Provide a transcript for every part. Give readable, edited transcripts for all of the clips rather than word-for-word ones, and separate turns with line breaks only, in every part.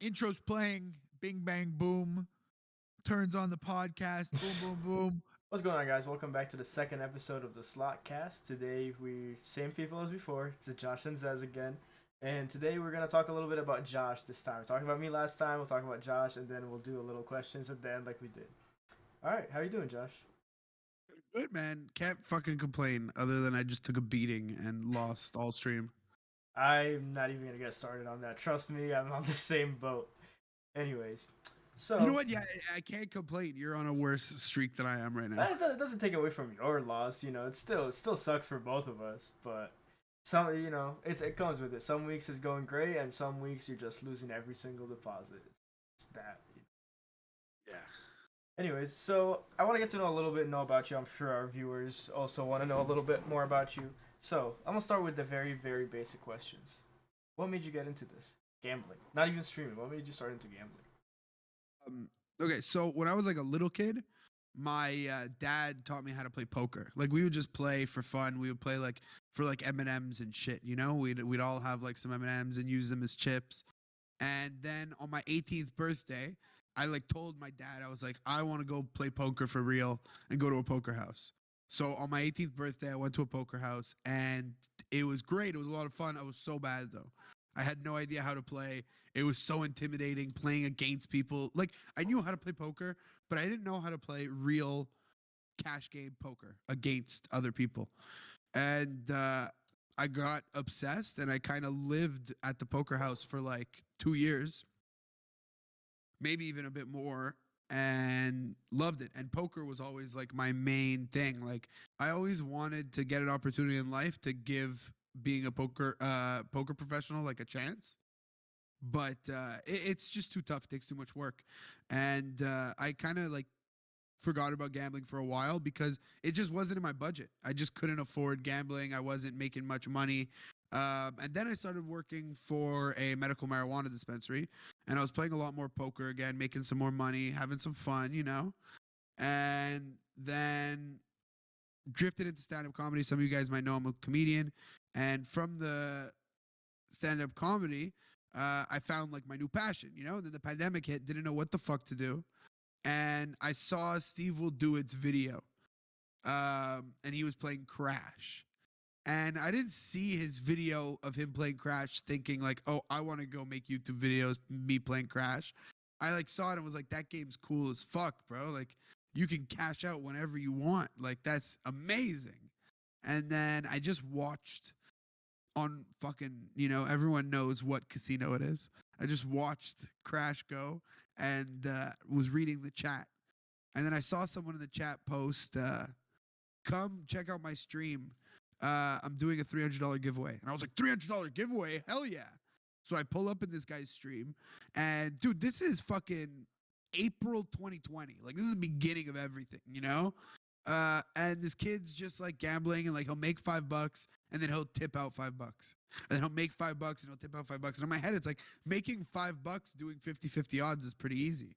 Intro's playing. Bing, bang, boom. Turns on the podcast. Boom, boom, boom.
What's going on, guys? Welcome back to the second episode of the Slot Cast. Today, we same people as before. It's Josh and Zezz again, and today we're gonna talk a little bit about Josh this time. We're talking about me last time. We'll talk about Josh, and then we'll do a little questions at the end, like we did. All right, how you doing, Josh?
Good, man. Can't fucking complain other than I just took a beating and lost all stream.
I'm not even gonna get started on that. Trust me, I'm on the same boat. Anyways,
You know
so
what? Yeah, I can't complain. You're on a worse streak than I am right now.
it doesn't take away from your loss. It still sucks for both of us, but it comes with it. Some weeks it's going great, and some weeks you're just losing every single deposit. It's that.
Yeah.
Anyways, so I want to get to know a little bit know about you. I'm sure our viewers also want to know a little bit more about you. So I'm gonna start with the very, very basic questions. What made you get into this? Gambling. Not even streaming. What made you start into gambling?
Um, okay, so when I was like a little kid, my dad taught me how to play poker. Like we would just play for fun. We would play like for like M&Ms and shit. You know, we'd all have like some M&Ms and use them as chips. And then on my 18th birthday, I like told my dad, I was like, I want to go play poker for real and go to a poker house. So on my 18th birthday, I went to a poker house and it was great. It was a lot of fun. I was so bad though. I had no idea how to play. It was so intimidating playing against people. Like I knew how to play poker, but I didn't know how to play real cash game poker against other people. And I got obsessed and I kind of lived at the poker house for like 2 years, maybe even a bit more, and loved it. And poker was always like my main thing. Like I always wanted to get an opportunity in life to give being a poker professional like a chance. But it's just too tough. It takes too much work, and I kind of like forgot about gambling for a while because it just wasn't in my budget. I just couldn't afford gambling. I wasn't making much money. And then I started working for a medical marijuana dispensary and I was playing a lot more poker again, making some more money, having some fun, you know? And then drifted into stand up comedy. Some of you guys might know I'm a comedian. And from the stand up comedy, I found like my new passion, you know? And then the pandemic hit, didn't know what the fuck to do, and I saw Steve Will Do It's video, and he was playing Crash. And I didn't see his video of him playing Crash thinking like, oh, I want to go make YouTube videos, me playing Crash. I like saw it and was like, that game's cool as fuck, bro. Like you can cash out whenever you want. Like that's amazing. And then I just watched on fucking, everyone knows what casino it is. I just watched Crash go and was reading the chat. And then I saw someone in the chat post, come check out my stream. I'm doing a $300 giveaway. And I was like, $300 giveaway? Hell yeah. So I pull up in this guy's stream. And dude, this is fucking April 2020. Like, this is the beginning of everything, you know? And this kid's just like gambling and like he'll make $5 and then he'll tip out $5. And then he'll make $5 and he'll tip out $5. And in my head, it's like making $5 doing 50-50 odds is pretty easy.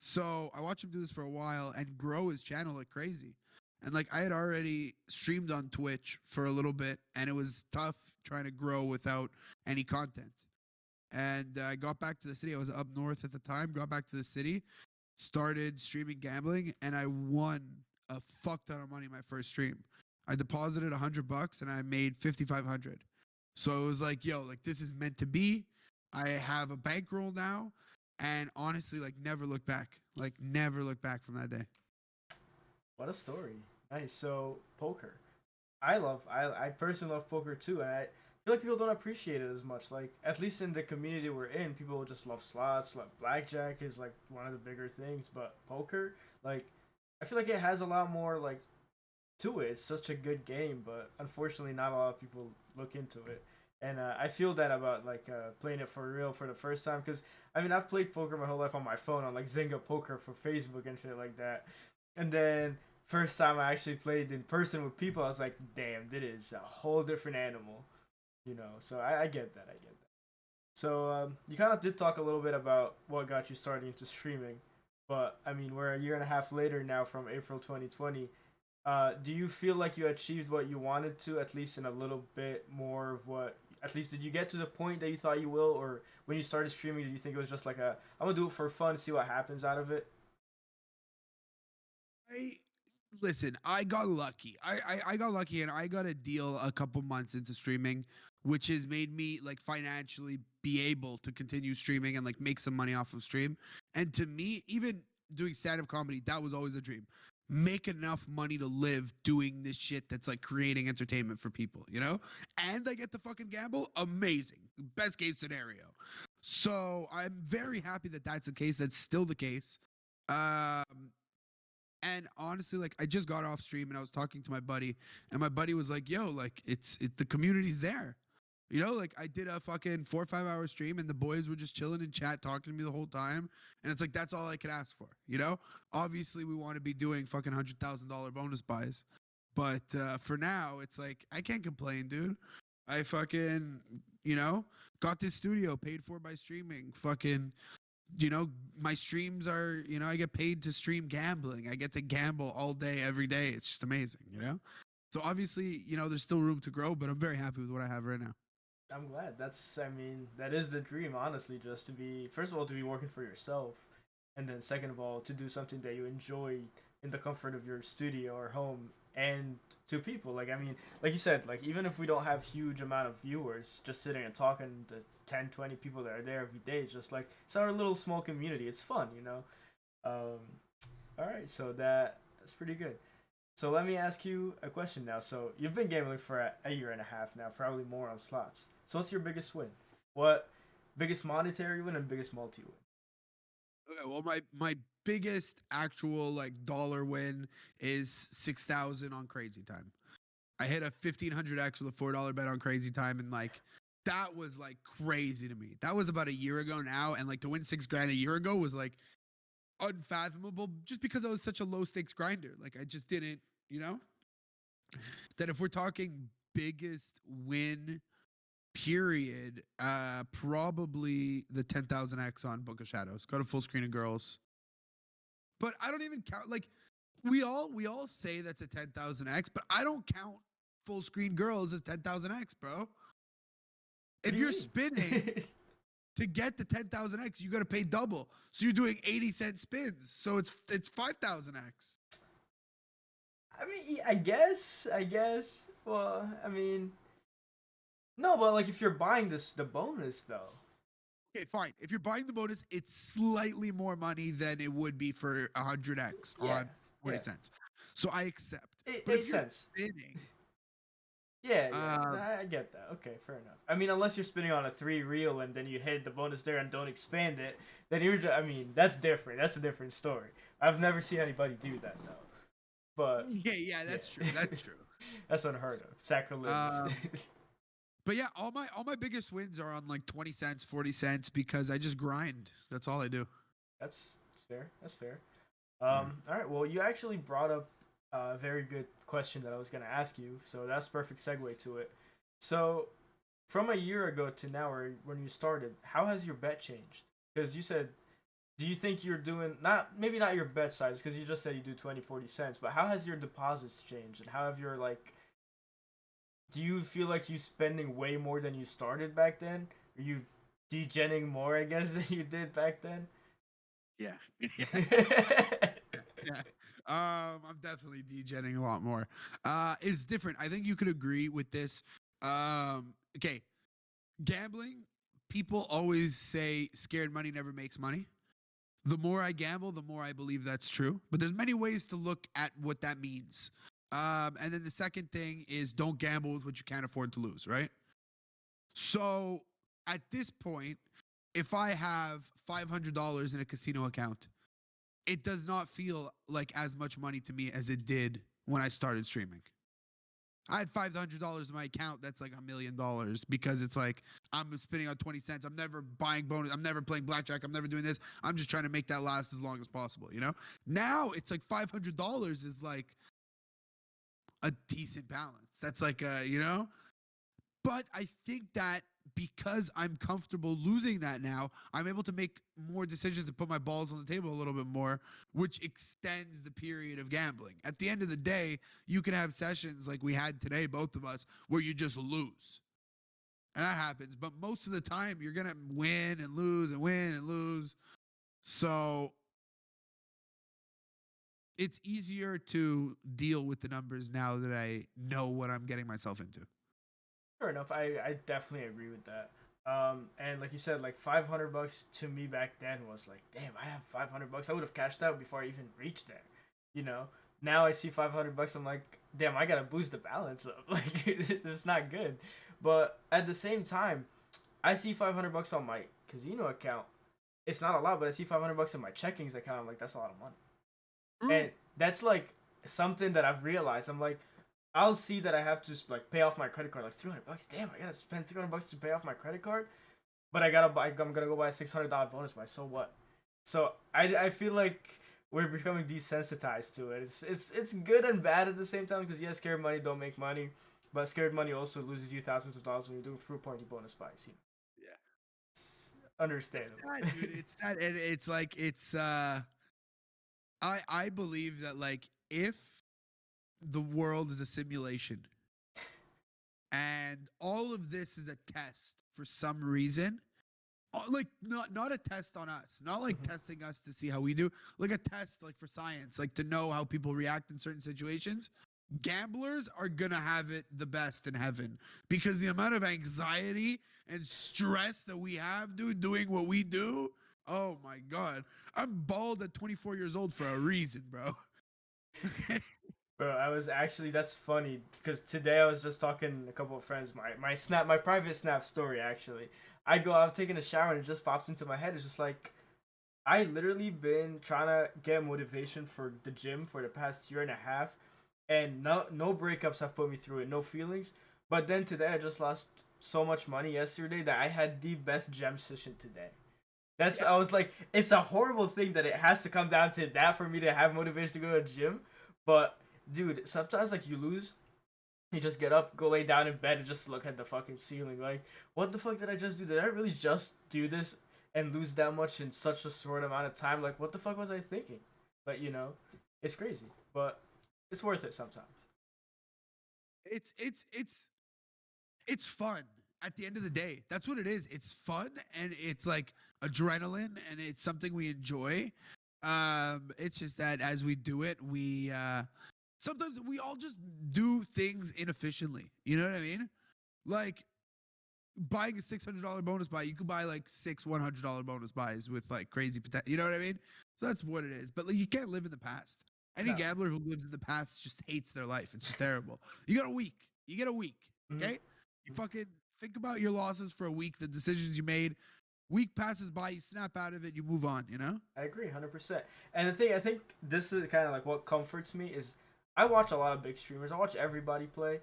So I watched him do this for a while and grow his channel like crazy. And like I had already streamed on Twitch for a little bit and it was tough trying to grow without any content. And I got back to the city. I was up north at the time, got back to the city, started streaming gambling, and I won a fuck ton of money my first stream. I deposited $100 and I made 5,500. So it was like, yo, like this is meant to be. I have a bankroll now, and honestly, like never look back. Like never look back from that day.
What a story. Nice. So poker. I personally love poker too, and I feel like people don't appreciate it as much. Like at least in the community we're in, people just love slots. Like blackjack is like one of the bigger things, but poker, like I feel like it has a lot more like to it. It's such a good game, but unfortunately, not a lot of people look into it. And I feel that about like playing it for real for the first time because I mean I've played poker my whole life on my phone on like Zynga Poker for Facebook and shit like that, and then first time I actually played in person with people, I was like, damn, this is a whole different animal, you know. So I get that, I get that. So you kind of did talk a little bit about what got you started into streaming, but I mean we're a year and a half later now from April 2020. Do you feel like you achieved what you wanted to, at least in a little bit more of what at least did you get to the point that you thought you will, or when you started streaming, did you think it was just like a I'm gonna do it for fun, see what happens out of it?
I listen. I got lucky. I got lucky, and I got a deal a couple months into streaming, which has made me like financially be able to continue streaming and like make some money off of stream. And to me, even doing stand up comedy, that was always a dream. Make enough money to live doing this shit that's like creating entertainment for people, you know? And I get to fucking gamble. Amazing. Best case scenario. So I'm very happy that that's the case. That's still the case. Um, and honestly, like I just got off stream and I was talking to my buddy, and my buddy was like, "Yo, like the community's there." You know, like I did a fucking 4 or 5 hour stream and the boys were just chilling in chat talking to me the whole time. And it's like that's all I could ask for, you know? Obviously we want to be doing fucking $100,000 bonus buys. But for now, it's like I can't complain, dude. I fucking, you know, got this studio paid for by streaming. Fucking, you know, my streams are, you know, I get paid to stream gambling. I get to gamble all day, every day. It's just amazing, you know? So obviously, you know, there's still room to grow, but I'm very happy with what I have right now.
I'm glad. I mean, that is the dream, honestly, just to be, first of all, to be working for yourself, and then second of all, to do something that you enjoy in the comfort of your studio or home, and to people. Like, I mean, like you said, like, even if we don't have huge amount of viewers, just sitting and talking to 10, 20 people that are there every day, it's just like, it's our little small community. It's fun, you know? Um, all right, so that's pretty good. So let me ask you a question now. So you've been gambling for a year and a half now, probably more on slots. So what's your biggest win? What biggest monetary win and biggest multi win?
Okay, well, my biggest actual like dollar win is 6,000 on Crazy Time. I hit a 1,500x with a $4 bet on Crazy Time, and like that was like crazy to me. That was about a year ago now, and like to win 6 grand a year ago was like unfathomable, just because I was such a low stakes grinder. Like I just didn't, you know. That if we're talking biggest win period, probably the 10,000x on Book of Shadows. Go to full screen of girls. But I don't even count like we all say that's a 10,000x, but I don't count full screen girls as 10,000x, bro.
What
If
do you
you're spinning
mean?
to get the 10,000x, you got to pay double. So you're doing 80-cent spins. So it's 5,000x.
I mean, I guess. Well, I mean, no, but like if you're buying this the bonus though.
Okay, fine. If you're buying the bonus, it's slightly more money than it would be for 100x
Yeah,
on 40
yeah,
cents. So I accept.
it
But if
makes
you're
sense.
spinning,
Yeah, yeah,
um,
I get that. Okay, fair enough. I mean, unless you're spinning on a three reel and then you hit the bonus there and don't expand it, then you're just, I mean, that's different. That's a different story. I've never seen anybody do that though. But
yeah,
yeah,
that's true. That's true.
that's unheard of. Sacrilegious.
Um, but yeah, all my biggest wins are on like 20 cents, 40 cents because I just grind. That's all I do.
That's fair. That's fair.
Yeah.
All right. Well, you actually brought up a very good question that I was gonna ask you, so that's perfect segue to it. So, from a year ago to now, or when you started, how has your bet changed? Because you said, do you think you're doing not maybe not your bet size because you just said you do 20, 40 cents, but how has your deposits changed and how have your like? Do you feel like you spending way more than you started back then? Are you degenning more, I guess, than you did back then?
Yeah. Yeah. I'm definitely degenning a lot more. It's different. I think you could agree with this. Okay, gambling. People always say scared money never makes money. The more I gamble, the more I believe that's true. But there's many ways to look at what that means. And then the second thing is don't gamble with what you can't afford to lose, right? So at this point, if I have $500 in a casino account, it does not feel like as much money to me as it did when I started streaming. I had $500 in my account. That's like $1 million because it's like I'm spending on 20 cents. I'm never buying bonus. I'm never playing blackjack. I'm never doing this. I'm just trying to make that last as long as possible. You know. Now it's like $500 is like a decent balance. That's like you know. But I think that because I'm comfortable losing that now, I'm able to make more decisions and put my balls on the table a little bit more, which extends the period of gambling. At the end of the day, you can have sessions like we had today, both of us, where you just lose. And that happens. But most of the time, you're gonna win and lose and win and lose. So it's easier to deal with the numbers now that I know what I'm getting myself into.
Fair enough. I definitely agree with that. And like you said, like $500 to me back then was like, damn, I have $500. I would have cashed out before I even reached there. You know. Now I see $500. I'm like, damn, I gotta boost the balance up. Like it's not good. But at the same time, I see $500 on my casino account. It's not a lot, but I see $500 in my checkings account. I'm like, that's a lot of money. And that's like something that I've realized. I'm like, I'll see that I have to like pay off my credit card, like $300. Damn, I gotta spend $300 to pay off my credit card, but I gotta buy. I'm gonna go buy a $600 bonus buy. So what? So I feel like we're becoming desensitized to it. It's good and bad at the same time because yes, scared money don't make money, but scared money also loses you thousands of dollars when you're doing fruit party bonus buys. You know?
Yeah.
It's understandable.
It's that, dude. It's that, and it's like it's. I believe that like if the world is a simulation and all of this is a test for some reason, like not a test on us, not like testing us to see how we do, like a test like for science, like to know how people react in certain situations. Gamblers are gonna have it the best in heaven because the amount of anxiety and stress that we have, dude, doing what we do. Oh my god, I'm bald at 24 years old for a reason, bro. Okay.
Bro, I was actually that's funny because today I was just talking to a couple of friends. My private snap story actually. I'm taking a shower and it just popped into my head. It's just like I literally been trying to get motivation for the gym for the past year and a half, and no breakups have put me through it, no feelings. But then today I just lost so much money yesterday that I had the best gym session today. I was like, it's a horrible thing that it has to come down to that for me to have motivation to go to the gym. But dude, sometimes like you lose, you just get up, go lay down in bed, and just look at the fucking ceiling. Like, what the fuck did I just do? Did I really just do this and lose that much in such a short amount of time? Like, what the fuck was I thinking? But you know, it's crazy, but it's worth it sometimes.
It's fun at the end of the day. That's what it is. It's fun and it's like adrenaline and it's something we enjoy. It's just that as we do it, we sometimes we all just do things inefficiently. You know what I mean? Like buying a $600 bonus buy, you could buy like six $100 bonus buys with like crazy potential. You know what I mean? So that's what it is. But like you can't live in the past. Any
No.
gambler who lives in the past just hates their life. It's just terrible. You got a week. You get a week. Okay? You fucking think about your losses for a week, the decisions you made. Week passes by, you snap out of it, you move on, you know?
I agree, 100%. And the thing, I think this is kind of like what comforts me is I watch a lot of big streamers. I watch everybody play,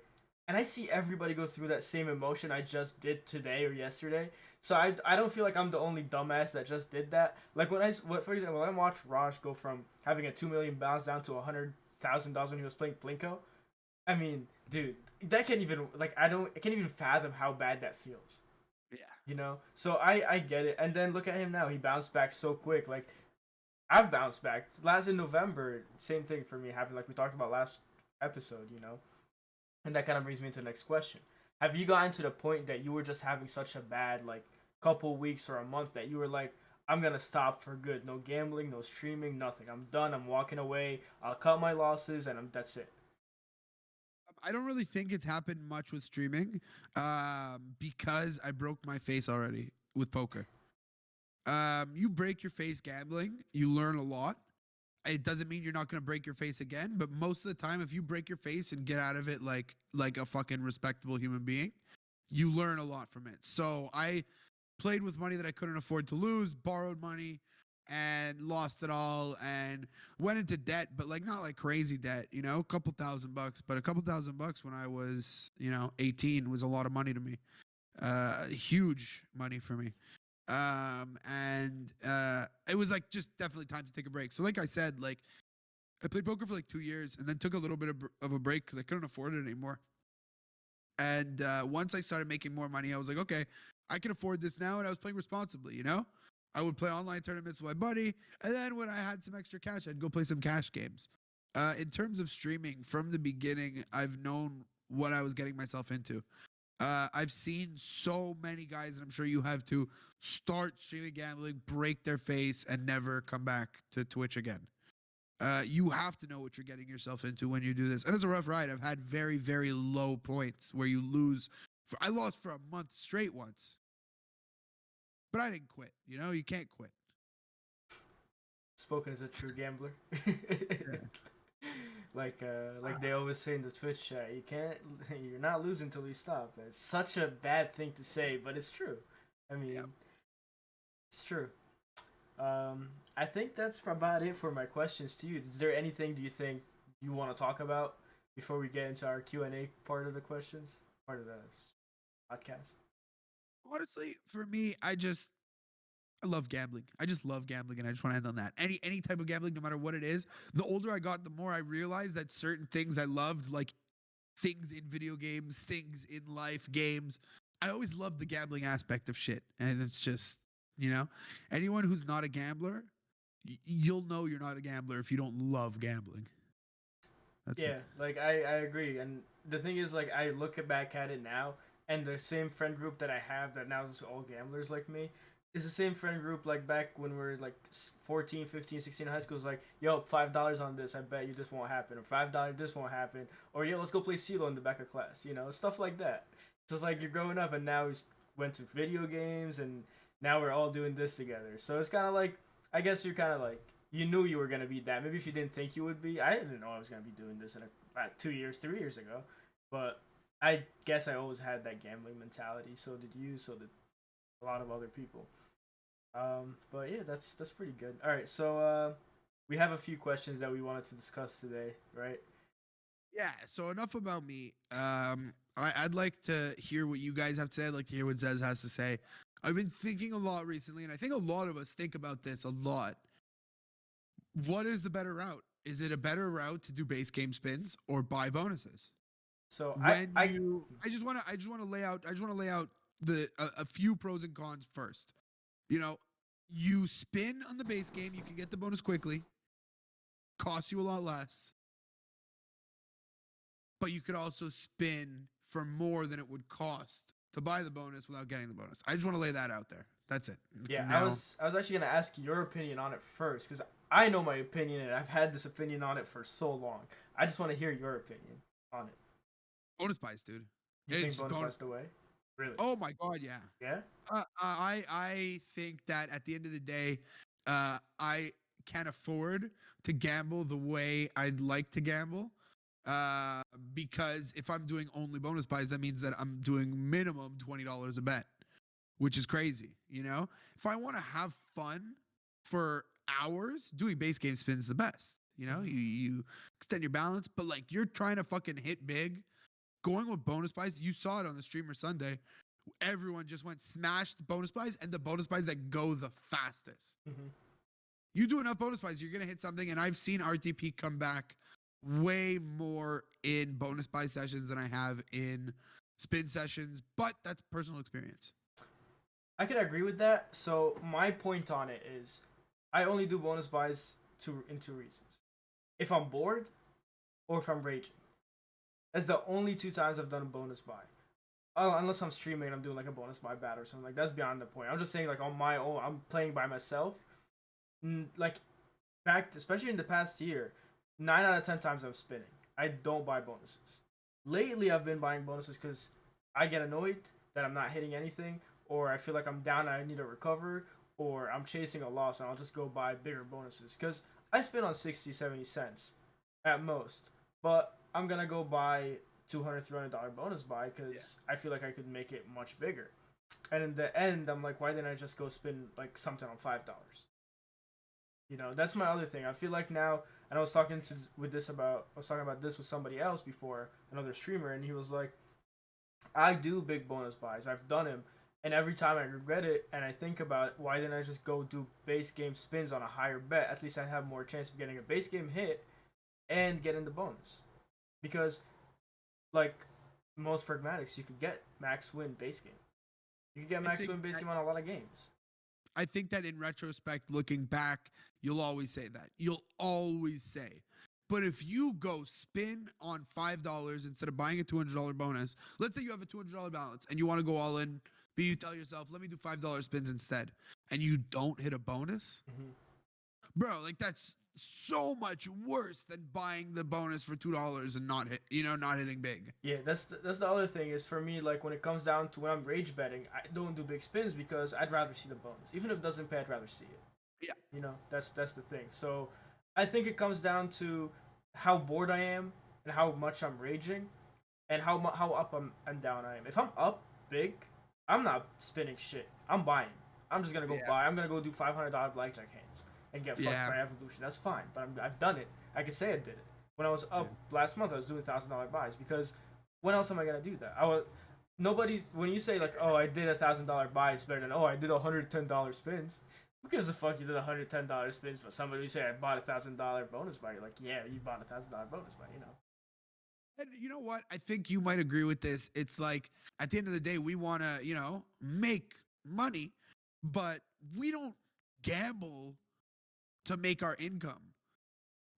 and I see everybody go through that same emotion I just did today or yesterday. So I don't feel like I'm the only dumbass that just did that. Like for example, when I watched Raj go from having a 2 million balance down to $100,000 when he was playing Plinko. I mean, dude, that can't even like I can't even fathom how bad that feels.
Yeah.
You know, so I get it. And then look at him now; he bounced back so quick. Like I've bounced back. Last in November, same thing for me happened. Like we talked about last episode, you know, and that kind of brings me to the next question: have you gotten to the point that you were just having such a bad like couple weeks or a month that you were like, I'm gonna stop for good. No gambling, no streaming, nothing. I'm done. I'm walking away. I'll cut my losses, and that's it.
I don't really think it's happened much with streaming because I broke my face already with poker. You break your face gambling, you learn a lot. It doesn't mean you're not going to break your face again, but most of the time, if you break your face and get out of it like a fucking respectable human being, you learn a lot from it. So I played with money that I couldn't afford to lose, borrowed money, and lost it all, and went into debt, but like not like crazy debt, you know, a couple $1,000, but a couple $1,000 when I was, 18 was a lot of money to me, huge money for me. And it was like just definitely time to take a break. So like I said, like I played poker for like 2 years and then took a little bit of a break because I couldn't afford it anymore. And once I started making more money, I was like, okay, I can afford this now. And I was playing responsibly, you know? I would play online tournaments with my buddy. And then when I had some extra cash, I'd go play some cash games. In terms of streaming, from the beginning, I've known what I was getting myself into. I've seen so many guys, and I'm sure you have too, start streaming gambling, break their face, and never come back to Twitch again. You have to know what you're getting yourself into when you do this, and it's a rough ride. I've had very, very low points where you lose. I lost for a month straight once, but I didn't quit. You know, you can't quit.
Spoken as a true gambler.
Yeah.
Like they always say in the Twitch chat, you're not losing till you stop. It's such a bad thing to say, but it's true. I mean,
Yep.
it's true. I think that's about it for my questions to you. Is there anything do you think you want to talk about before we get into our Q&A part of the questions, part of the podcast?
Honestly, for me, I love gambling. I just love gambling, and I just want to end on that. Any type of gambling, no matter what it is. The older I got, the more I realized that certain things I loved, like things in video games, things in life, games. I always loved the gambling aspect of shit, and it's just, anyone who's not a gambler, you'll know you're not a gambler if you don't love gambling. That's
Yeah,
it.
like I agree. And the thing is, like, I look back at it now, and the same friend group that I have that now is all gamblers like me is the same friend group like back when we were like 14, 15, 16 in high school. Is like, yo, $5 on this, I bet you this won't happen, or $5 this won't happen, or yo, let's go play CeeLo in the back of class, stuff like that. Just like you're growing up, and now we went to video games, and now we're all doing this together. So it's kind of like, I guess you're kind of like, you knew you were gonna be that. Maybe if you didn't think you would be, I didn't know I was gonna be doing this in 2 years, 3 years ago. But I guess I always had that gambling mentality. So did you. So did a lot of other people. But yeah, that's pretty good. All right, so we have a few questions that we wanted to discuss today, right?
Yeah. So enough about me. I'd like to hear what you guys have to say. I'd like to hear what Zez has to say. I've been thinking a lot recently, and I think a lot of us think about this a lot. What is the better route? Is it a better route to do base game spins or buy bonuses?
So
I just want to lay out the a few pros and cons first. You spin on the base game, you can get the bonus quickly, costs you a lot less, but you could also spin for more than it would cost to buy the bonus without getting the bonus. I just want to lay that out there. That's it.
Yeah,
Now,
I was actually gonna ask your opinion on it first because I know my opinion and I've had this opinion on it for so long. I just want to hear your opinion on it.
bonus buys, dude.
You think
It's
bonus buys the way? Really?
Oh my god, yeah.
Yeah.
I think that at the end of the day, I can't afford to gamble the way I'd like to gamble. Because if I'm doing only bonus buys, that means that I'm doing minimum $20 a bet, which is crazy. If I want to have fun for hours, doing base game spins the best. You extend your balance, but like you're trying to fucking hit big, going with bonus buys. You saw it on the streamer Sunday. Everyone just went smashed bonus buys and the bonus buys that go the fastest.
Mm-hmm.
You do enough bonus buys, you're gonna hit something. And I've seen RTP come back way more in bonus buy sessions than I have in spin sessions, but that's personal experience.
I could agree with that. So my point on it is, I only do bonus buys in two reasons: if I'm bored, or if I'm raging. That's the only two times I've done a bonus buy. Oh, unless I'm streaming and I'm doing like a bonus buy bat or something, like that's beyond the point. I'm just saying, like, on my own, I'm playing by myself. Like, back, especially in the past year, 9 out of 10 times I'm spinning. I don't buy bonuses. Lately, I've been buying bonuses because I get annoyed that I'm not hitting anything, or I feel like I'm down and I need to recover, or I'm chasing a loss and I'll just go buy bigger bonuses. Because I spin on 60, 70 cents at most, but I'm gonna go buy $200, $300 bonus buy because I feel like I could make it much bigger. And in the end, I'm like, why didn't I just go spend like something on $5? That's my other thing. I feel like now, and I was talking about this with somebody else before, another streamer, and he was like, I do big bonus buys. I've done them, and every time I regret it, and I think about it, why didn't I just go do base game spins on a higher bet? At least I have more chance of getting a base game hit and getting the bonus. Because, like most pragmatics, you could get max win base game. You could get max win base game on a lot of games.
I think that in retrospect, looking back, you'll always say that. You'll always say But if you go spin on $5 instead of buying a $200 bonus, let's say you have a $200 balance and you want to go all in, but you tell yourself, let me do $5 spins instead, and you don't hit a bonus, bro, like that's so much worse than buying the bonus for $2 and not hitting big.
Yeah, that's the other thing is for me, like when it comes down to when I'm rage betting, I don't do big spins because I'd rather see the bonus. Even if it doesn't pay, I'd rather see it.
Yeah.
That's the thing. So I think it comes down to how bored I am and how much I'm raging and how up and down I am. If I'm up big, I'm not spinning shit. I'm buying. I'm just gonna go buy. I'm gonna go do $500 blackjack hands and get fucked by evolution. That's fine, but I've done it. I can say I did it. When I was up last month, I was doing $1,000 buys because when else am I gonna do that? When you say like, oh, I did $1,000 buy, it's better than, oh, I did $110 spins. Who gives a fuck you did $110 spins? But somebody who say I bought $1,000 bonus buy, you're like, yeah, you bought $1,000 bonus buy,
And you know what? I think you might agree with this. It's like at the end of the day, we want to, make money, but we don't gamble to make our income.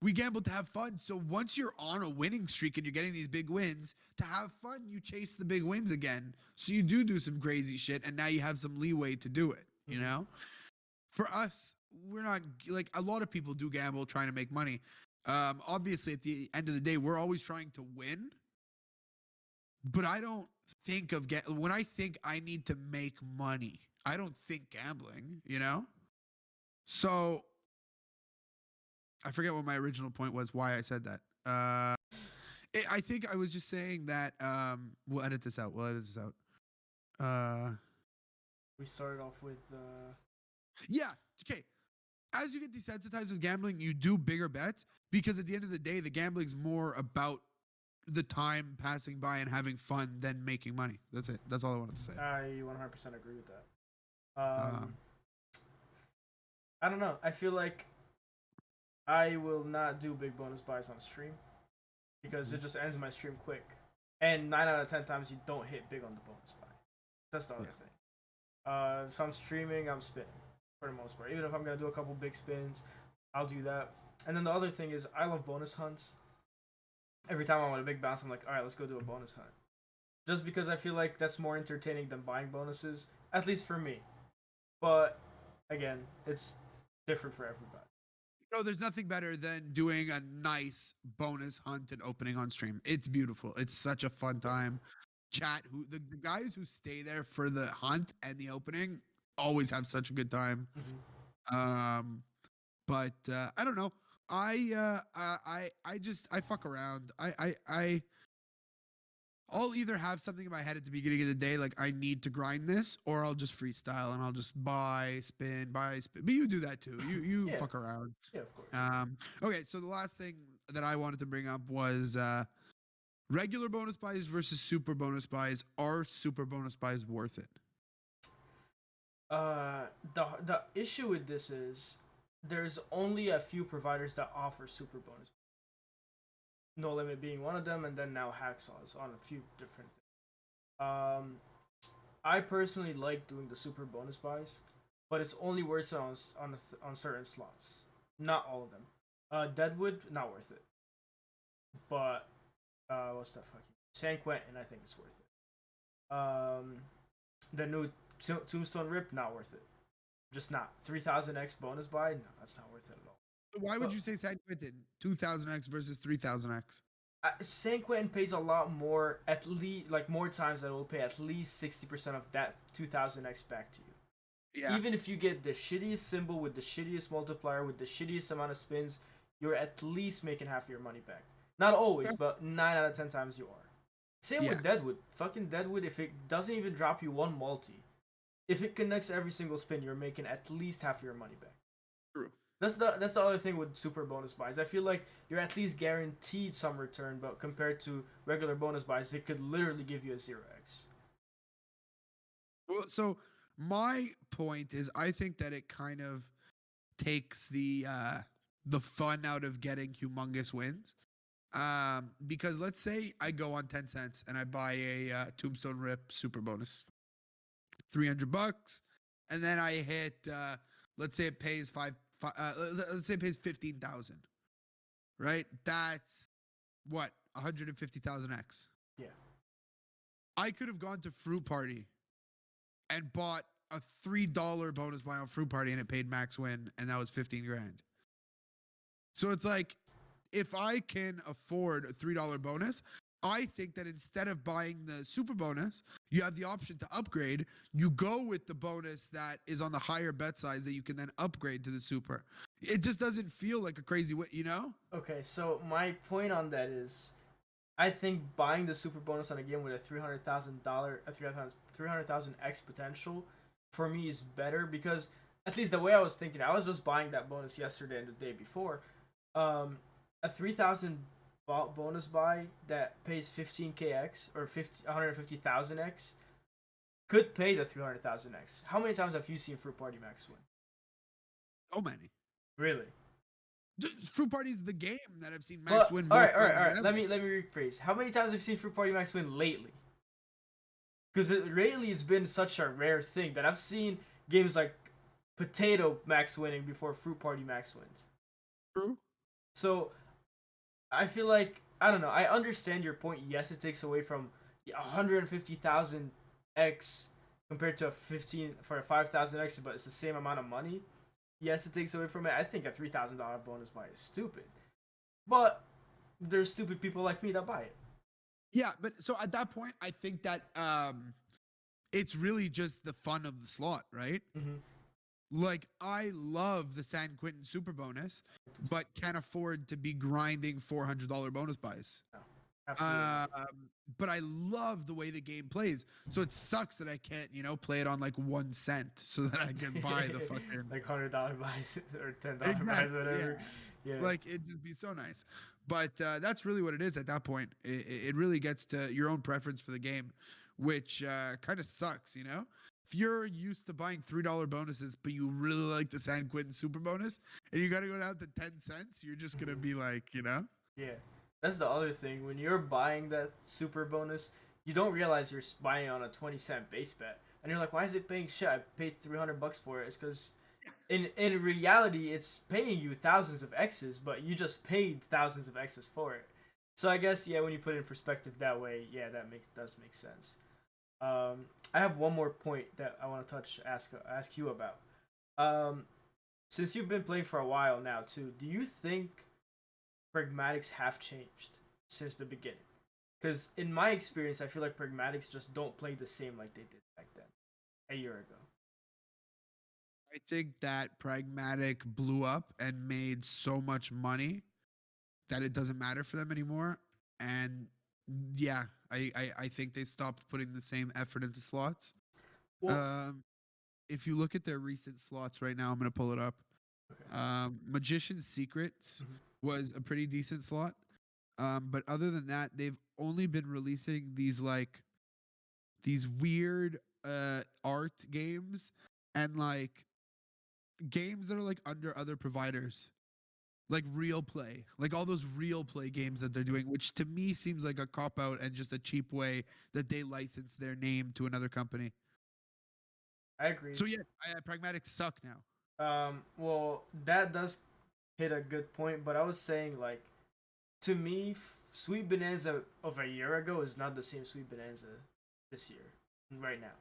We gamble to have fun. So once you're on a winning streak and you're getting these big wins, to have fun, you chase the big wins again. So you do some crazy shit, and now you have some leeway to do it, you know? For us, we're not like a lot of people do gamble trying to make money. Obviously, at the end of the day, we're always trying to win. But I don't think of when I think I need to make money, I don't think gambling, So I forget what my original point was, why I said that. I think I was just saying that we'll edit this out.
We started off with
yeah, okay. As you get desensitized with gambling, you do bigger bets because at the end of the day, the gambling's more about the time passing by and having fun than making money. That's it. That's all I wanted to say.
I 100% agree with that. I don't know. I feel like I will not do big bonus buys on stream because it just ends my stream quick. And 9 out of 10 times you don't hit big on the bonus buy. That's the other thing. If I'm streaming, I'm spinning for the most part. Even if I'm going to do a couple big spins, I'll do that. And then the other thing is I love bonus hunts. Every time I want a big bounce, I'm like, all right, let's go do a bonus hunt. Just because I feel like that's more entertaining than buying bonuses, at least for me. But again, it's different for everybody.
There's nothing better than doing a nice bonus hunt and opening on stream. It's beautiful. It's such a fun time. Chat, the guys who stay there for the hunt and the opening always have such a good time. But I don't know. I fuck around. I'll either have something in my head at the beginning of the day, like I need to grind this, or I'll just freestyle and I'll just buy, spin. But you do that too. You fuck around.
Yeah, of course.
Okay, so the last thing that I wanted to bring up was regular bonus buys versus super bonus buys. Are super bonus buys worth it?
The issue with this is there's only a few providers that offer super bonus. No Limit being one of them, and then now Hacksaw's on a few different things. I personally like doing the super bonus buys, but it's only worth it on certain slots. Not all of them. Deadwood, not worth it. But what's that fucking San Quentin? I think it's worth it. The new Tombstone Rip, not worth it. Just not. 3000x bonus buy, no, that's not worth it at all.
Why would you say San Quentin 2000x versus 3000x?
San Quentin pays a lot more, at least like more times that it will pay at least 60% of that 2000x back to you. Yeah. Even if you get the shittiest symbol with the shittiest multiplier with the shittiest amount of spins, you're at least making half of your money back. Not always, but 9 out of 10 times you are. Same with Deadwood. Fucking Deadwood, if it doesn't even drop you one multi, if it connects every single spin, you're making at least half of your money back.
True.
That's the other thing with super bonus buys. I feel like you're at least guaranteed some return, but compared to regular bonus buys, it could literally give you a 0x.
Well, so my point is, I think that it kind of takes the fun out of getting humongous wins. Because let's say I go on 10 cents and I buy a Tombstone Rip super bonus, $300, and then I hit let's say it pays let's say it pays 15,000. right? That's what 150,000x.
Yeah.
I could have gone to Fruit Party and bought a $3 bonus buy on Fruit Party and it paid max win, and that was 15 grand. So it's like, if I can afford a $3 bonus, I think that instead of buying the super bonus, you have the option to upgrade. You go with the bonus that is on the higher bet size that you can then upgrade to the super. It just doesn't feel like a crazy way, you know?
Okay, so my point on that is, I think buying the super bonus on a game with a $300,000 X potential for me is better, because at least the way I was thinking, I was just buying that bonus yesterday and the day before. A 3,000 bonus buy that pays 15k X or 150,000 X could pay the 300,000 X. How many times have you seen Fruit Party Max win?
So many.
Really?
Fruit Party's the game that I've seen Max win more
all
times
right.
than ever.
Let me rephrase. How many times have you seen Fruit Party Max win lately? Because lately it's been such a rare thing that I've seen games like Potato Max winning before Fruit Party Max wins.
True.
So I feel like, I don't know. I understand your point. Yes, it takes away from 150,000 X compared to a 5,000 X, but it's the same amount of money. Yes, it takes away from it. I think a $3,000 bonus buy is stupid, but there's stupid people like me that buy it.
Yeah, but so at that point, I think that it's really just the fun of the slot, right?
Mm-hmm.
Like, I love the San Quentin super bonus, but can't afford to be grinding $400 bonus buys.
No, absolutely.
But I love the way the game plays. So it sucks that I can't, play it on like 1 cent so that I can buy the fucking
like $100 buys or $10 buys,
exactly,
whatever. Yeah.
Like, it'd just be so nice. But that's really what it is at that point. It really gets to your own preference for the game, which kind of sucks, If you're used to buying $3 bonuses, but you really like the San Quentin super bonus, and you got to go down to 10 cents, you're just going to be like,
Yeah. That's the other thing. When you're buying that super bonus, you don't realize you're buying on a 20-cent base bet. And you're like, why is it paying shit? I paid $300 for it. It's because in reality, it's paying you thousands of X's, but you just paid thousands of X's for it. So I guess, yeah, when you put it in perspective that way, yeah, does make sense. I have one more point that I want to ask you about. Since you've been playing for a while now too, do you think Pragmatics have changed since the beginning? Because in my experience, I feel like Pragmatics just don't play the same like they did back then, a year ago.
I think that Pragmatic blew up and made so much money that it doesn't matter for them anymore. And yeah, I think they stopped putting the same effort into slots.
Well,
If you look at their recent slots right now, I'm going to pull it up.
okay.
Magician's Secrets
Mhm.
was a pretty decent slot. But other than that, they've only been releasing these weird art games and like games that are like under other providers. Like real play, like all those real play games that they're doing, which to me seems like a cop out and just a cheap way that they license their name to another company.
I agree.
So yeah, Pragmatics suck now.
Well, that does hit a good point, but I was saying, like, to me, Sweet Bonanza of a year ago is not the same Sweet Bonanza this year, right now.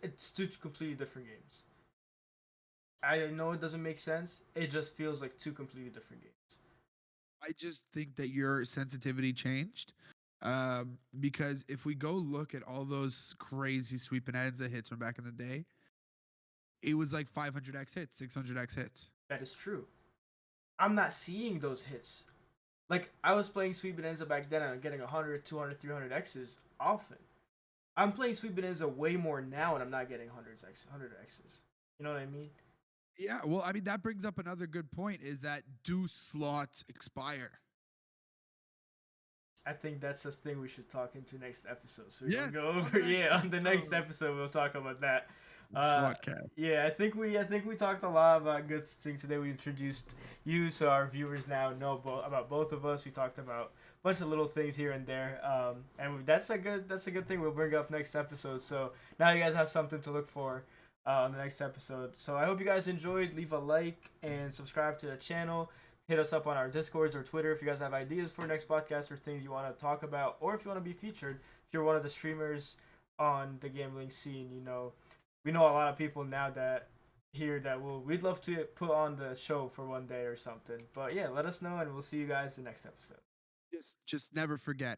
It's two completely different games. I know it doesn't make sense. It just feels like two completely different games.
I just think that your sensitivity changed. Because if we go look at all those crazy Sweet Bonanza hits from back in the day, it was like 500x hits, 600x hits.
That is true. I'm not seeing those hits. Like, I was playing Sweet Bonanza back then and I'm getting 100, 200, 300 X's often. I'm playing Sweet Bonanza way more now and I'm not getting 100 X's. You know what I mean?
Yeah, well, I mean that brings up another good point: is that do slots expire?
I think that's the thing we should talk into next episode. So we
Yeah,
can go over. Yeah, on the next episode we'll talk about that.
Slot cap.
Yeah, I think we talked a lot about good things today. We introduced you, so our viewers now know about both of us. We talked about a bunch of little things here and there, and that's a good thing. We'll bring up next episode. So now you guys have something to look for on the next episode. So I hope you guys enjoyed. Leave a like and subscribe to the channel. hit us up on our Discords or Twitter if you guys have ideas for next podcast or things you want to talk about, or if you want to be featured. If you're one of the streamers on the gambling scene, we know a lot of people now that here that we'd love to put on the show for one day or something. But yeah, let us know, and we'll see you guys the next episode.
Just never forget.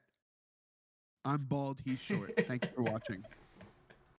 I'm bald. He's short. Thank you for watching.